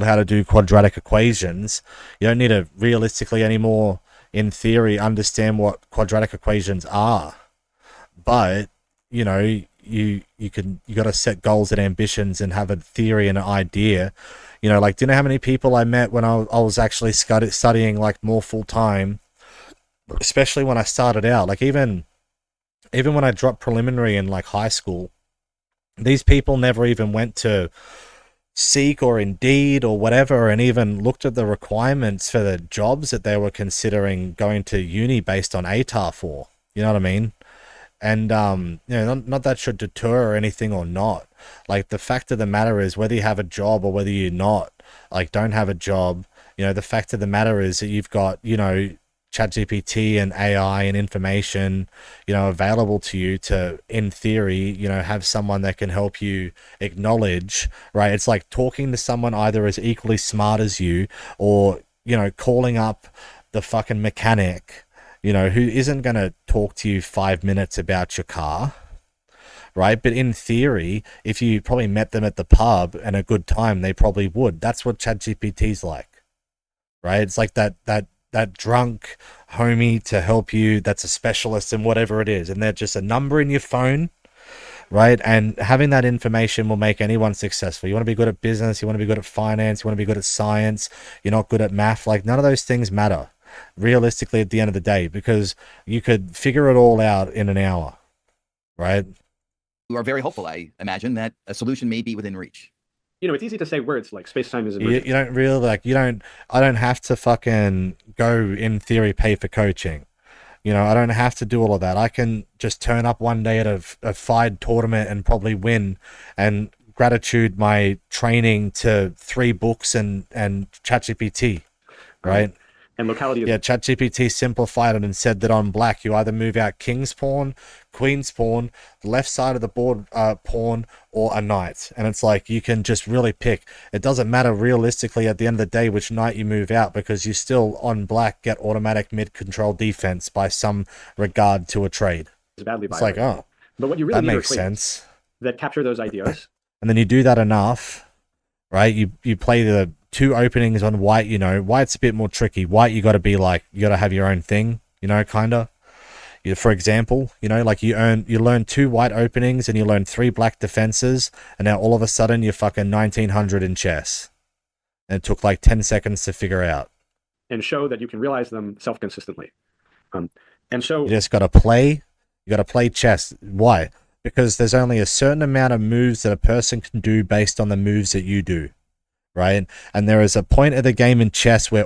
how to do quadratic equations. You don't need to realistically anymore, in theory, understand what quadratic equations are. But you got to set goals and ambitions and have a theory and an idea. Like, do you know how many people I met when I was actually studying like more full time, especially when I started out, like even when I dropped preliminary in like high school, these people never even went to Seek or Indeed or whatever and even looked at the requirements for the jobs that they were considering going to uni based on ATAR for. You know what I mean? And not that should deter or anything or not. Like, the fact of the matter is, whether you have a job or whether you're not, like, don't have a job, the fact of the matter is that you've got, ChatGPT and AI and information, available to you to, in theory, have someone that can help you acknowledge, right? It's like talking to someone either as equally smart as you or, calling up the fucking mechanic, who isn't going to talk to you 5 minutes about your car, right? But in theory, if you probably met them at the pub and a good time, they probably would. That's what ChatGPT's like, right? It's like that drunk homie to help you that's a specialist in whatever it is, and they're just a number in your phone, right? And having that information will make anyone successful. You want to be good at business, you want to be good at finance, you want to be good at science, you're not good at math, like none of those things matter realistically at the end of the day, because you could figure it all out in an hour, right? You are very hopeful, I imagine, that a solution may be within reach. It's easy to say words like space-time is emergent. You don't really, like, I don't have to fucking go, in theory, pay for coaching. I don't have to do all of that. I can just turn up one day at a phai tournament and probably win, and gratitude my training to 3 books and ChatGPT, right? And locality is... Yeah, ChatGPT simplified it and said that on black, you either move out king's pawn, queen's pawn, left side of the board pawn, or a knight. And it's like, you can just really pick. It doesn't matter realistically at the end of the day which knight you move out, because you still, on black, get automatic mid-control defense by some regard to a trade. It's like, oh, but what you really that need makes sense. That capture those ideas. And then you do that enough, right? You play the 2 openings on white. White's a bit more tricky. White, you got to have your own thing, kind of. For example, like you learn 2 white openings and you learn 3 black defenses, and now all of a sudden you're fucking 1900 in chess. And it took like 10 seconds to figure out. And show that you can realize them self-consistently. And so you just got to play. You got to play chess. Why? Because there's only a certain amount of moves that a person can do based on the moves that you do. Right? And there is a point of the game in chess where